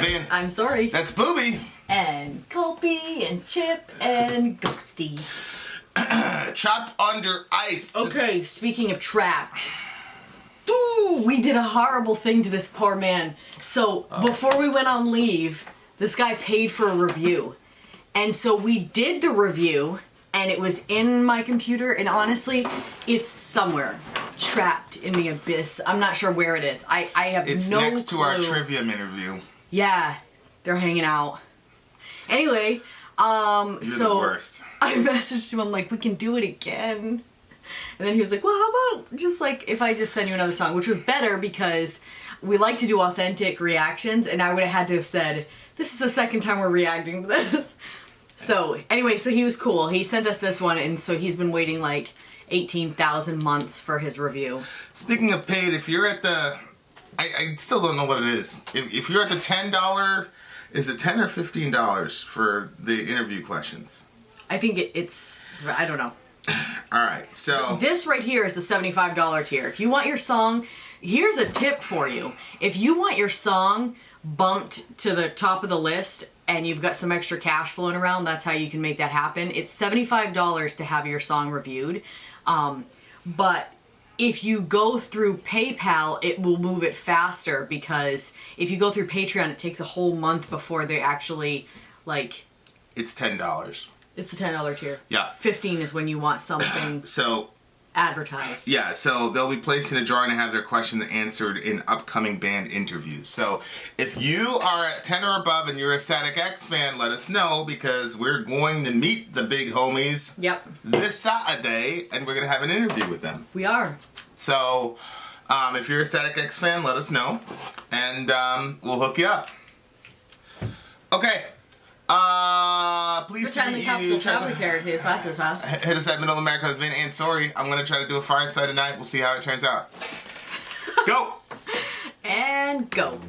Vin. I'm Sori. That's Booby. And Colby and Chip and Ghosty. Trapped under ice. Okay, speaking of trapped. Ooh, we did a horrible thing to this poor man. So, before we went on leave, this guy paid for a review. And so we did the review, and it was in my computer, and honestly, it's somewhere. Trapped in the abyss. I'm not sure where it is. I have it's no clue. It's next to our trivia interview. Yeah, they're hanging out. Anyway, You're the worst. I messaged him, I'm like, we can do it again. And then he was like, well, how about just like, if I just send you another song, which was better because we like to do authentic reactions, and I would have had to have said, this is the second time we're reacting to this. So, anyway, so he was cool. He sent us this one, and so he's been waiting like 18,000 months for his review. Speaking of paid, if you're at the... I still don't know what it is. If you're at the $10... Is it $10 or $15 for the interview questions? I think it's... I don't know. Alright, so... This right here is the $75 tier. If you want your song... Here's a tip for you. If you want your song bumped to the top of the list and you've got some extra cash flowing around, that's how you can make that happen. It's $75 to have your song reviewed. But if you go through PayPal, it will move it faster, because if you go through Patreon, it takes a whole month before they actually, like... It's $10. It's the $10 tier. Yeah. 15 is when you want something advertised. Yeah, so they'll be placed in a drawing to have their questions answered in upcoming band interviews. So if you are at 10 or above and you're a Static X fan, let us know, because we're going to meet the big homies this Saturday, and we're going to have an interview with them. We are. So if you're a Static X fan, let us know, and we'll hook you up. Okay. Please Pretend the topical traveling territory fast as well. hit us at Middle America with Vin and Sori. I'm going to try to do a fireside tonight. We'll see how it turns out. Go! And go.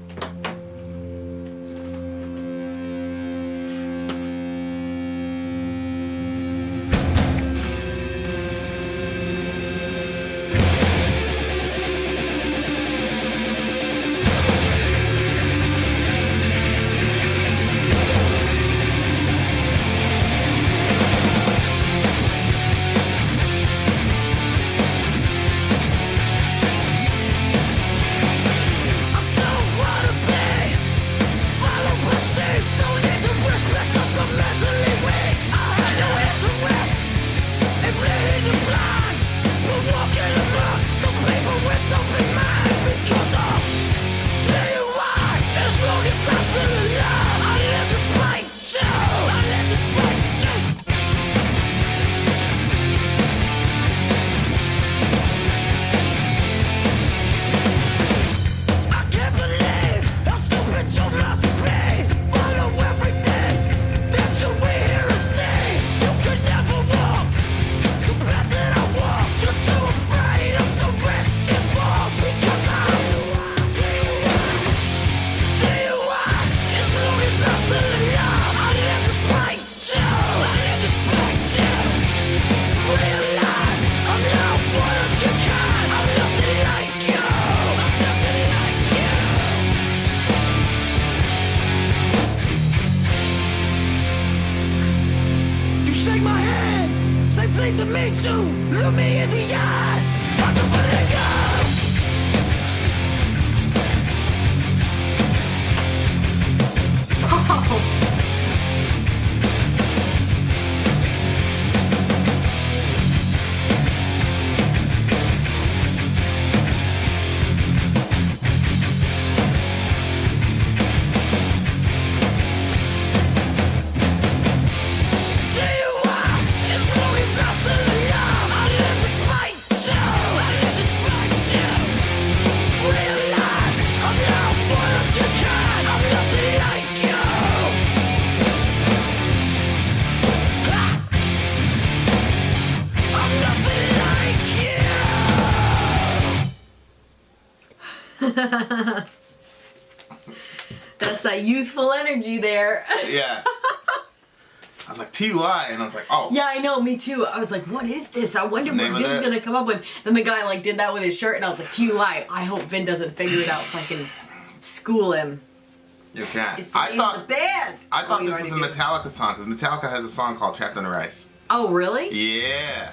Please let me too. Look me in the eye. I don't believe That's that youthful energy there. Yeah. I was like, TUI, and I was like, oh. Yeah, I know, me too. I was like, what is this? I wonder what Vin's gonna come up with. Then the guy like did that with his shirt, and I was like, TUI, I hope Vin doesn't figure it out so I can School him. You can't. It's the name of the band. I thought you this was a already did. Metallica song because Metallica has a song called "Trapped Under Ice." Oh, really? Yeah.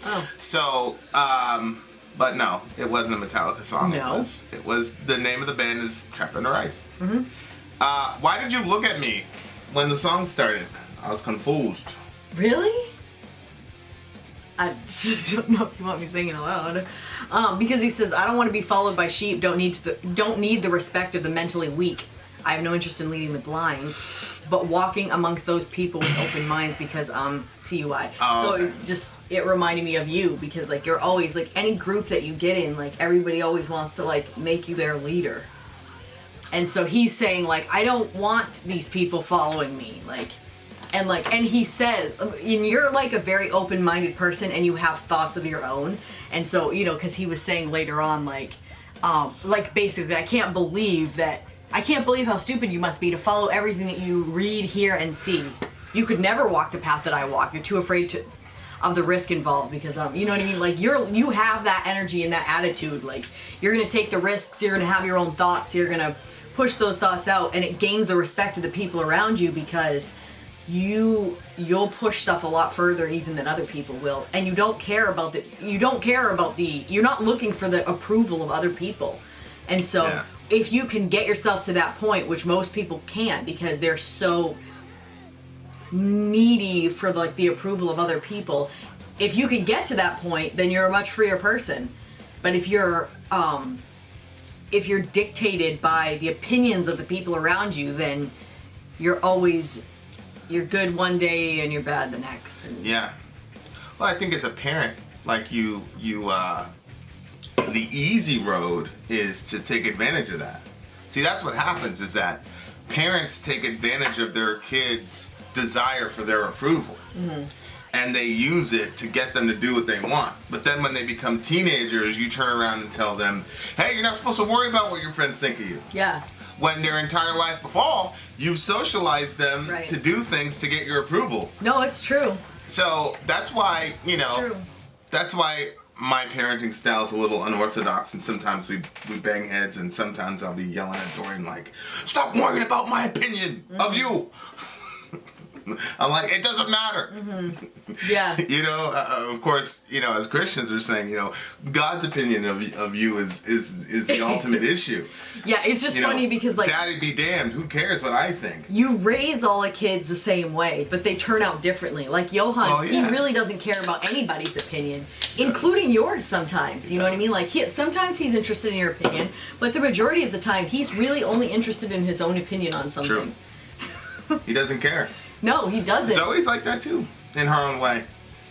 Oh. So, but no, it wasn't a Metallica song. No. It was the name of the band is Trapped Under Ice. Mm-hmm. Why did you look at me when the song started? I was confused. Really? I don't know if you want me singing aloud. Because he says, I don't want to be followed by sheep, don't need the respect of the mentally weak. I have no interest in leading the blind, but walking amongst those people with open minds because TUI. Oh, okay. So it reminded me of you because like you're always like any group that you get in, like everybody always wants to like make you their leader. And so he's saying like I don't want these people following me, and he says, and you're like a very open-minded person and you have thoughts of your own. And so, because he was saying later on, like basically, I can't believe how stupid you must be to follow everything that you read, hear, and see. You could never walk the path that I walk. You're too afraid of the risk involved because, you know what I mean? Like, you have that energy and that attitude. Like, you're going to take the risks. You're going to have your own thoughts. You're going to push those thoughts out. And it gains the respect of the people around you because you'll push stuff a lot further even than other people will, and you don't care about you're not looking for the approval of other people. And so if you can get yourself to that point, which most people can't because they're so needy for like the approval of other people, if you can get to that point, then you're a much freer person. But if you're dictated by the opinions of the people around you, then you're good one day and you're bad the next. Yeah. Well, I think as a parent, like the easy road is to take advantage of that. See, that's what happens is that parents take advantage of their kids' desire for their approval. Mm-hmm. And they use it to get them to do what they want. But then when they become teenagers, you turn around and tell them, hey, you're not supposed to worry about what your friends think of you. Yeah. When their entire life before, you socialize them to do things to get your approval. No, it's true. So that's why, True. That's why my parenting style is a little unorthodox, and sometimes we bang heads, and sometimes I'll be yelling at Dorian like, stop worrying about my opinion of you. I'm like, it doesn't matter. Mm-hmm. Yeah. Of course, as Christians are saying, God's opinion of you is the ultimate issue. Yeah, it's just funny because like, Daddy be damned, who cares what I think? You raise all the kids the same way, but they turn out differently. Like Johan, he really doesn't care about anybody's opinion, including yours sometimes. You know what I mean? Like sometimes he's interested in your opinion, but the majority of the time he's really only interested in his own opinion on something. True. He doesn't care. No, he doesn't. Zoe's like that too, in her own way,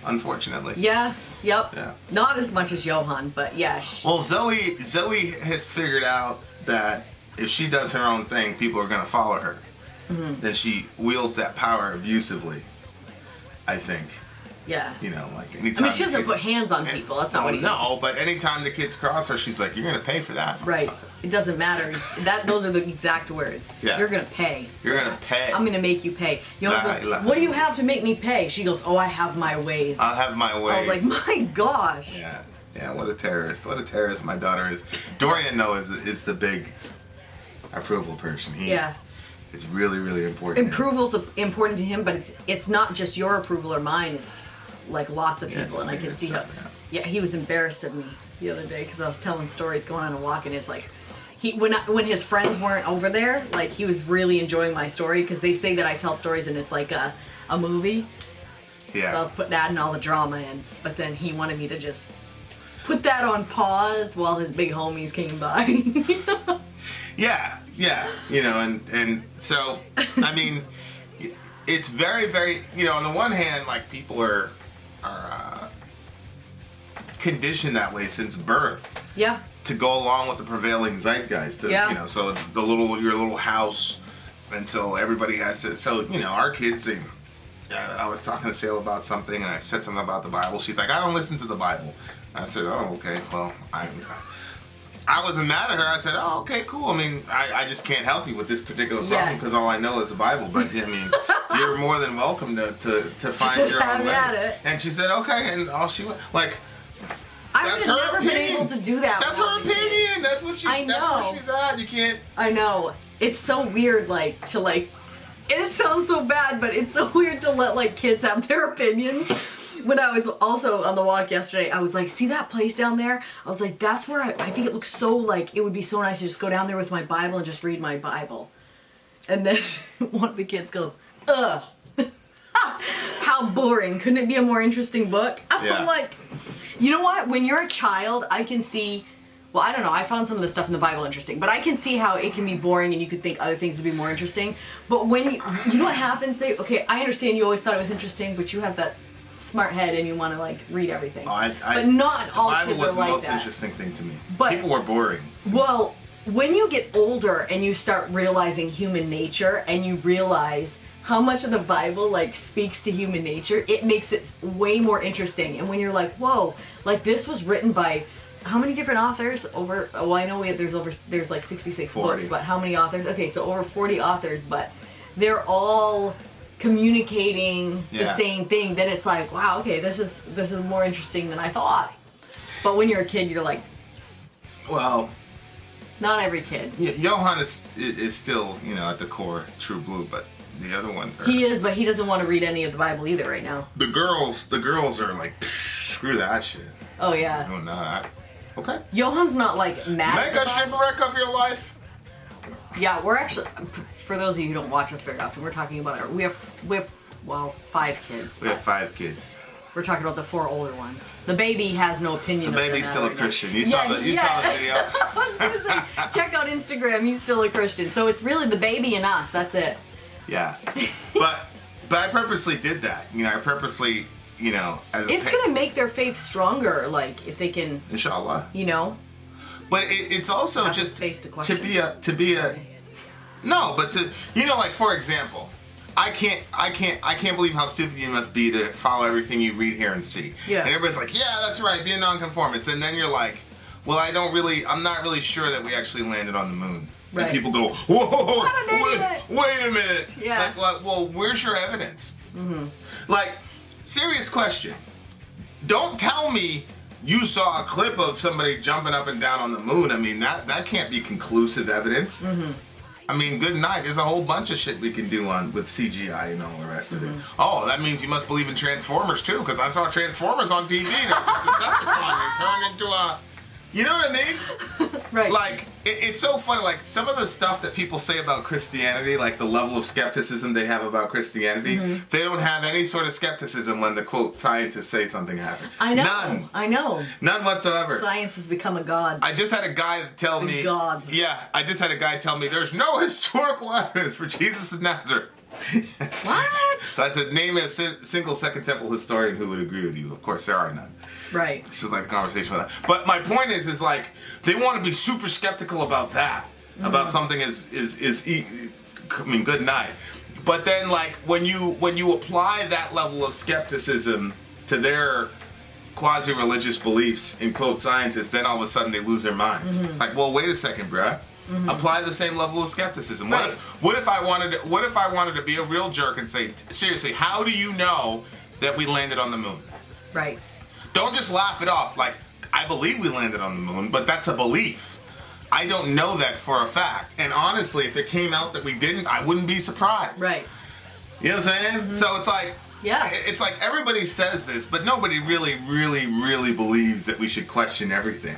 unfortunately. Yeah, yep. Yeah. Not as much as Johan, but yeah. Well, Zoe has figured out that if she does her own thing, people are going to follow her. Mm-hmm. Then she wields that power abusively, I think. Yeah. Like anytime. She doesn't put hands on people. That's not what he does. No, but anytime the kids cross her, she's like, you're going to pay for that. Right. It doesn't matter. Those are the exact words. Yeah. You're going to pay. You're going to pay. I'm going to make you pay. Johan goes, what do you have to make me pay? She goes, oh, I have my ways. I'll have my ways. I was like, my gosh. Yeah. Yeah, what a terrorist. What a terrorist my daughter is. Dorian, though, is the big approval person. It's really, really important. Approval's important to him, but it's not just your approval or mine. It's like lots of people, and I can see how. Yeah, he was embarrassed of me the other day because I was telling stories going on a walk, and it's like when his friends weren't over there, like he was really enjoying my story because they say that I tell stories and it's like a movie. Yeah. So I was adding all the drama in, but then he wanted me to just put that on pause while his big homies came by. Yeah, and so, I mean, it's very, very, on the one hand, like, people are conditioned that way since birth. Yeah. To go along with the prevailing zeitgeist. So your little house, and so everybody has to, so, our kids, I was talking to Sale about something, and I said something about the Bible. She's like, I don't listen to the Bible. I said, oh, okay, well, I wasn't mad at her. I said, oh, okay, cool. I mean, I just can't help you with this particular problem because all I know is the Bible. But, I mean, you're more than welcome to find your own way. And she said, okay, and all she went, like, I would have never been able to do that. That's her opinion. fine. That's what I that's know. where she's at. You can't. I know. It's so weird, it sounds so bad, but it's so weird to let kids have their opinions. When I was also on the walk yesterday, I was like, see that place down there? I was like, that's where I think it looks so it would be so nice to just go down there with my Bible and just read my Bible. And then one of the kids goes, ugh. How boring. Couldn't it be a more interesting book? I'm like, you know what? When you're a child, I can see, well, I don't know, I found some of the stuff in the Bible interesting, but I can see how it can be boring and you could think other things would be more interesting. But when you know what happens, babe? Okay, I understand you always thought it was interesting, but you have that smart head and you want to read everything. But not all kids are like that. The Bible was the most interesting thing to me. But people were boring. Well, when you get older and you start realizing human nature and you realize how much of the Bible speaks to human nature, it makes it way more interesting. And when you're like, whoa, this was written by how many different authors? I know there's 66 40. books, but how many authors? Okay, so over 40 authors, but they're all communicating the same thing. Then it's like, wow, okay, this is more interesting than I thought. But when you're a kid, you're like, well, not every kid. Johann is still, at the core true blue, but the other ones are. He is, but he doesn't want to read any of the Bible either right now. The girls are like, screw that shit. Oh yeah. No, not. Okay. Johann's not mad. Make a shipwreck of your life. Yeah, we're actually, for those of you who don't watch us very often, we're talking about we have 5 kids. We have 5 kids. We're talking about the 4 older ones. The baby has no opinion. The baby's still a Christian. You saw the video. I was gonna say, check out Instagram. He's still a Christian. So it's really the baby and us. That's it. Yeah, but I purposely did that. I purposely, it's gonna make their faith stronger. If they can, inshallah. But it's also just to be a no, but for example, I can't believe how stupid you must be to follow everything you read, hear, and see. Yeah. And everybody's like, yeah, that's right, be a nonconformist, and then you're like, well, I'm not really sure that we actually landed on the moon. Right. And people go, whoa, wait a minute. Yeah. Well, where's your evidence? Mm-hmm. Serious question. Don't tell me you saw a clip of somebody jumping up and down on the moon. I mean, that can't be conclusive evidence. Mm-hmm. I mean, good night. There's a whole bunch of shit we can do with CGI and all the rest of it. Oh, that means you must believe in Transformers too, because I saw Transformers on TV. There's a Decepticon. They turned into a... You know what I mean? Right. It's so funny. Some of the stuff that people say about Christianity, the level of skepticism they have about Christianity, they don't have any sort of skepticism when the, quote, scientists say something happened. I know. None. I know. None whatsoever. Science has become a god. I just had a guy tell me... Gods. Yeah, I just had a guy tell me there's no historical evidence for Jesus of Nazareth. What? So I said, name a single Second Temple historian who would agree with you. Of course, there are none. Right. It's just a conversation with that. But my point is they want to be super skeptical about that, about something good night. But then when you apply that level of skepticism to their quasi-religious beliefs in quote scientists, then all of a sudden they lose their minds. It's well, wait a second, bruh. Apply the same level of skepticism. Right. What if I wanted to be a real jerk and say, seriously, how do you know that we landed on the moon? Right. Don't just laugh it off. I believe we landed on the moon, but that's a belief. I don't know that for a fact. And honestly, if it came out that we didn't, I wouldn't be surprised. Right. You know what I'm saying? Mm-hmm. So it's everybody says this, but nobody really, really, really believes that we should question everything.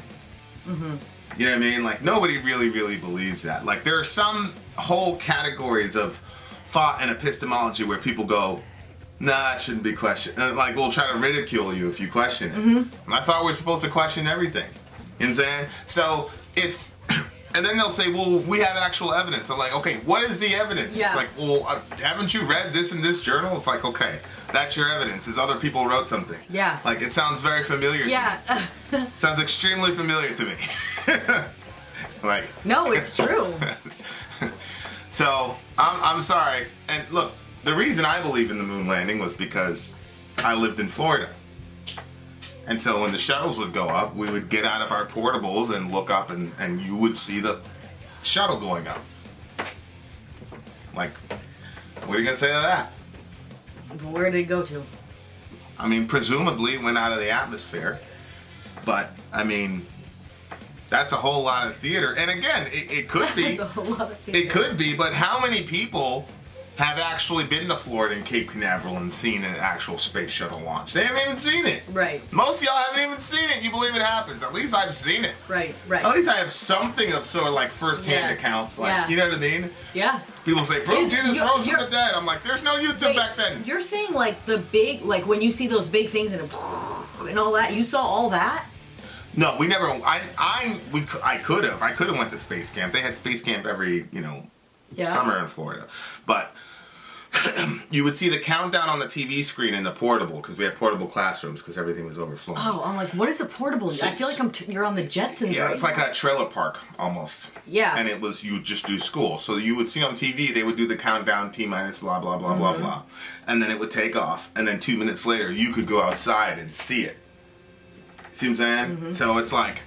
Mm-hmm. You know what I mean? Nobody really, really believes that. There are some whole categories of thought and epistemology where people go, nah, it shouldn't be questioned. We'll try to ridicule you if you question it. Mm-hmm. And I thought we were supposed to question everything. You know what I'm saying? So it's... And then they'll say, well, we have actual evidence. I'm like, okay, what is the evidence? Yeah. It's well, haven't you read this in this journal? It's okay, that's your evidence. Is other people wrote something. Yeah. It sounds very familiar to me. Sounds extremely familiar to me. No, it's true. So, I'm sorry. And look, the reason I believe in the moon landing was because I lived in Florida. And so when the shuttles would go up, we would get out of our portables and look up and you would see the shuttle going up. What are you going to say to that? Where did it go to? I mean, presumably it went out of the atmosphere. But, I mean, That's a whole lot of theater. And again, it could be. That's a whole lot of theater. It could be, but how many people have actually been to Florida and Cape Canaveral and seen an actual space shuttle launch? They haven't even seen it. Right. Most of y'all haven't even seen it. You believe it happens. At least I've seen it. Right. At least I have something of sort of like first-hand accounts. Like, you know what I mean? Yeah. People say, bro, Jesus rose from the dead. I'm like, there's no YouTube back then. You're saying like the big, like when you see those big things and all that, you saw all that? No, we never. I could have. I could have went to space camp. They had space camp every summer in Florida, but you would see the countdown on the TV screen in the portable, because we had portable classrooms because everything was overflowing. Oh, I'm like, what is a portable? I feel like you're on the Jetsons. Yeah, right it's now. like a trailer park almost. Yeah. And it was, you just do school. So you would see on TV, they would do the countdown, T minus blah, blah, blah, blah, blah. And then it would take off. And then 2 minutes later, you could go outside and see it. See what I'm saying? So it's like,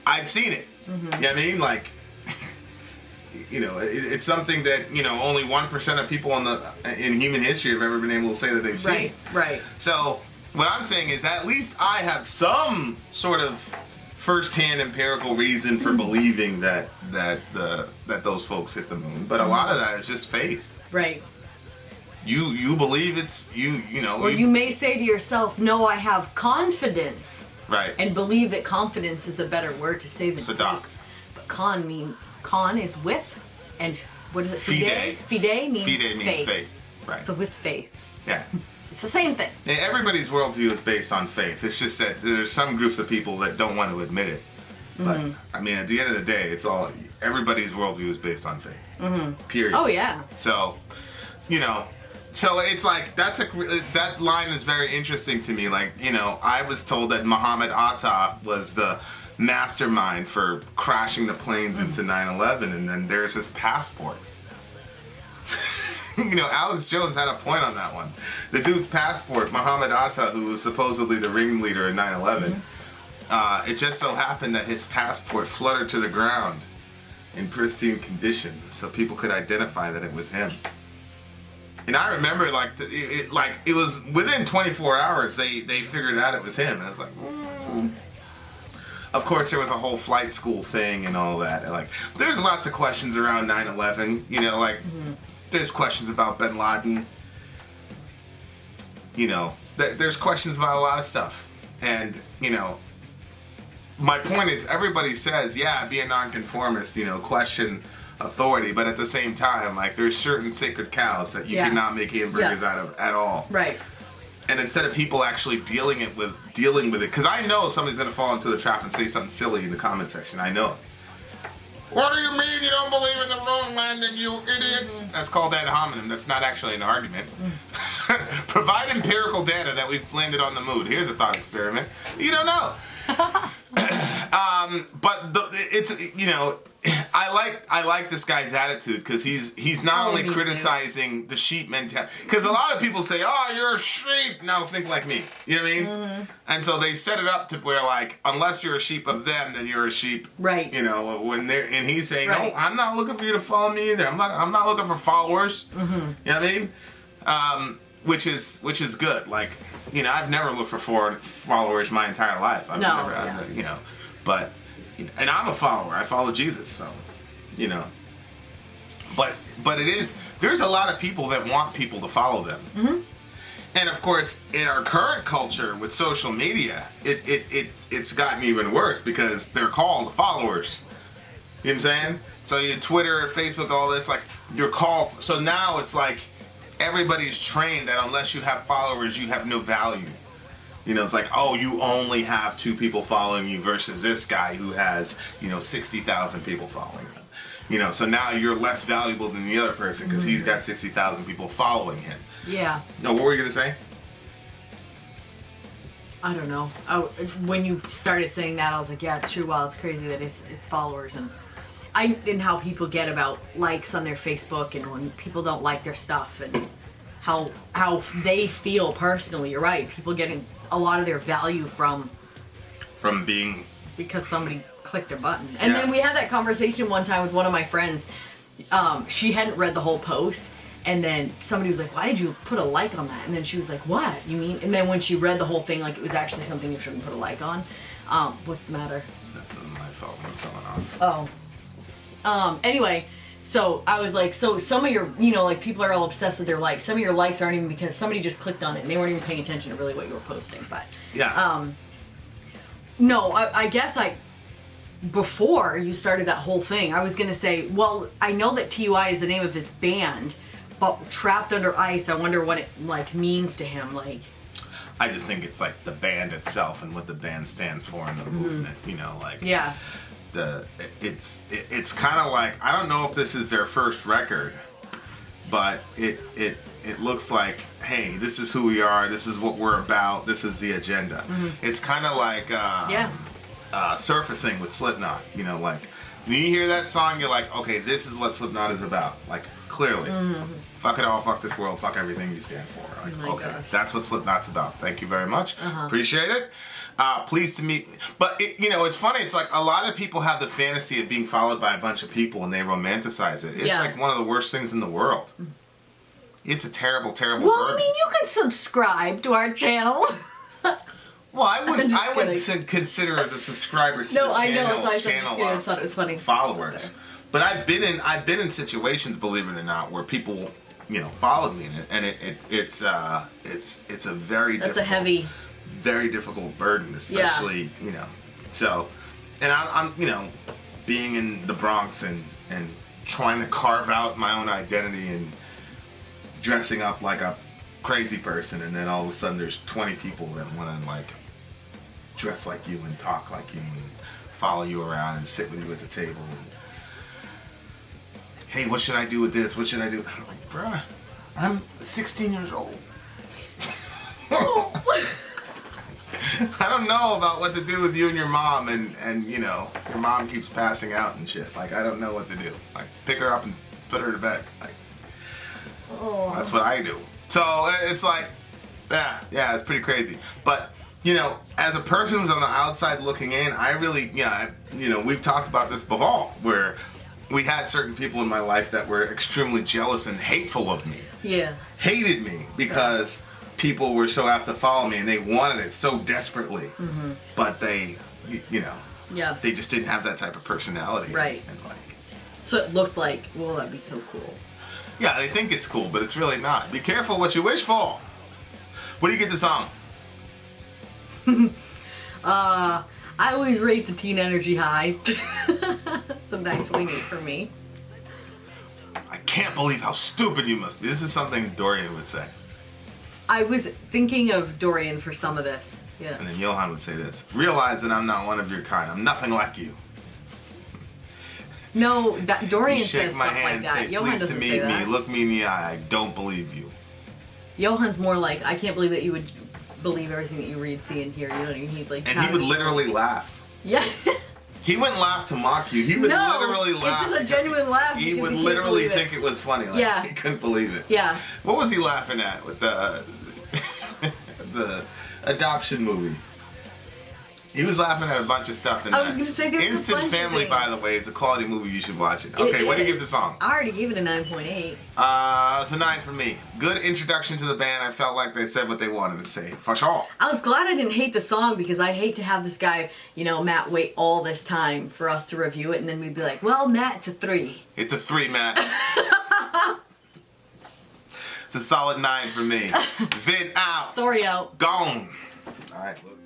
I've seen it. You know what I mean? Like, it's something that, only 1% of people in human history have ever been able to say that they've seen. Right. So what I'm saying is at least I have some sort of first-hand empirical reason for believing that those folks hit the moon. But a lot of that is just faith. Right. You believe it's Or you may say to yourself, no, I have confidence. Right. And believe that confidence is a better word to say than Sadoct. faith. But con is with, and what is it? Fide. Fide means faith. Right. So with faith. Yeah. It's the same thing. Yeah, everybody's worldview is based on faith. It's just that there's some groups of people that don't want to admit it. But I mean, at the end of the day, everybody's worldview is based on faith. Period. Oh yeah. So, so it's like that line is very interesting to me. Like, I was told that Muhammad Atta was the mastermind for crashing the planes into 9/11, and then there's his passport. Alex Jones had a point on that one. The dude's passport, Muhammad Atta, who was supposedly the ringleader in 9/11, it just so happened that his passport fluttered to the ground in pristine condition, so people could identify that it was him. And I remember, it was within 24 hours they figured out it was him, and I was like, Of course, there was a whole flight school thing and all that. And, there's lots of questions around 9/11. There's questions about Bin Laden. There's questions about a lot of stuff. And, my point is, everybody says, yeah, be a nonconformist, question authority, but at the same time, there's certain sacred cows that you cannot make hamburgers out of at all. Right. And instead of people actually dealing with it, because I know somebody's going to fall into the trap and say something silly in the comment section. I know it. What do you mean you don't believe in the wrong landing, you idiots? That's called ad hominem. That's not actually an argument. Provide empirical data that we've landed on the moon. Here's a thought experiment. You don't know. But it's I like this guy's attitude, because he's not only criticizing the sheep mentality, because a lot of people say, oh, you're a sheep, now think like me, you know what I mean? And so they set it up to where unless you're a sheep of them, then you're a sheep, right? When they're, and he's saying, no, I'm not looking for you to follow me either. I'm not looking for followers. You know what I mean? Which is good. I've never looked for followers my entire life. But, and I'm a follower. I follow Jesus, so, But there's a lot of people that want people to follow them. And of course, in our current culture with social media, it's gotten even worse, because they're called followers. You know what I'm saying? So you Twitter, Facebook, all this, you're called. So now it's everybody's trained that unless you have followers, you have no value. It's you only have 2 people following you versus this guy who has, 60,000 people following him. So now you're less valuable than the other person because he's got 60,000 people following him. Yeah. No, what were you going to say? I don't know. When you started saying that, I was like, yeah, it's true. Wow, it's crazy that it's followers. And how people get about likes on their Facebook, and when people don't like their stuff, and how they feel personally. You're right. People getting a lot of their value from being, because somebody clicked their button. And then we had that conversation one time with one of my friends. She hadn't read the whole post, and then somebody was like, why did you put a like on that? And then she was like, what? You mean? And then when she read the whole thing, it was actually something you shouldn't put a like on. What's the matter? My phone was going off. Anyway, so I was like, so some of your, like people are all obsessed with their likes. Some of your likes aren't even because somebody just clicked on it and they weren't even paying attention to really what you were posting. But Yeah. no, I guess before you started that whole thing, I was gonna say, well, I know that TUI is the name of his band, but Trapped Under Ice, I wonder what it like means to him. Like, I just think it's like the band itself and what the band stands for in the movement. Like. yeah. It's kind of like, I don't know if this is their first record, but it looks like, hey, this is who we are, this is what we're about, this is the agenda. It's kind of like Surfacing with Slipknot. Like when you hear that song, you're like, okay, this is what Slipknot is about. Like clearly, fuck it all, fuck this world, fuck everything you stand for. Like, oh my okay, gosh. that's what Slipknot's about. Thank you very much. Appreciate it. Pleased to meet. But it's funny. It's like a lot of people have the fantasy of being followed by a bunch of people and they romanticize it. It's like one of the worst things in the world. It's a terrible, terrible Well, burden. I mean, you can subscribe to our channel. Well, I wouldn't kidding. consider the subscribers to No, the I know. channel, It's I thought it was funny. followers. But I've been in situations, believe it or not, where people followed me, and it's a very That's difficult, a heavy. very difficult burden, especially So, and I'm being in the Bronx and trying to carve out my own identity and dressing up like a crazy person, and then all of a sudden there's 20 people that want to like dress like you and talk like you and follow you around and sit with you at the table and, hey, what should I do with this? What should I do? I'm like, bruh, I'm 16 years old. I don't know about what to do with you and your mom, and your mom keeps passing out and shit. Like, I don't know what to do. Like, pick her up and put her to bed. Like, that's what I do. So it's like, yeah, it's pretty crazy. But as a person who's on the outside looking in, I really, we've talked about this before, where we had certain people in my life that were extremely jealous and hateful of me. Yeah. Hated me because people were so apt to follow me and they wanted it so desperately. But they, they just didn't have that type of personality. Right. And like, So it looked like, well, that'd be so cool. yeah, they think it's cool, but it's really not. Be careful what you wish for. What do you get the song? I always rate the Teen Energy high. So 9.8 for me. I can't believe how stupid you must be. This is something Dorian would say. I was thinking of Dorian for some of this. Yeah. And then Johan would say this. Realize that I'm not one of your kind. I'm nothing like you. No, that Dorian You shake says my stuff like hand, that. say, Johan please to doesn't meet say me. that. Look me in the eye. I don't believe you. Johan's more like, I can't believe that you would believe everything that you read, see, and hear. You know what I mean? He's like, And he would literally laugh. Yeah. He wouldn't laugh to mock you. He would No, literally it's laugh. just a genuine laugh He because would he can't literally believe it. think it was funny. Like, Yeah. he couldn't believe it. Yeah. What was he laughing at with the the adoption movie? He was laughing at a bunch of stuff in I that. was gonna say there's a Instant bunch of Family, things. by the way, is a quality movie. You should watch it. Okay, what do you give the song? I already gave it a 9.8. It's a 9 for me. Good introduction to the band. I felt like they said what they wanted to say. For sure. I was glad I didn't hate the song because I'd hate to have this guy, Matt, wait all this time for us to review it, and then we'd be like, well, Matt, it's a 3. It's a 3, Matt. It's a solid 9 for me. Vin out. Story out. Gone. All right, look.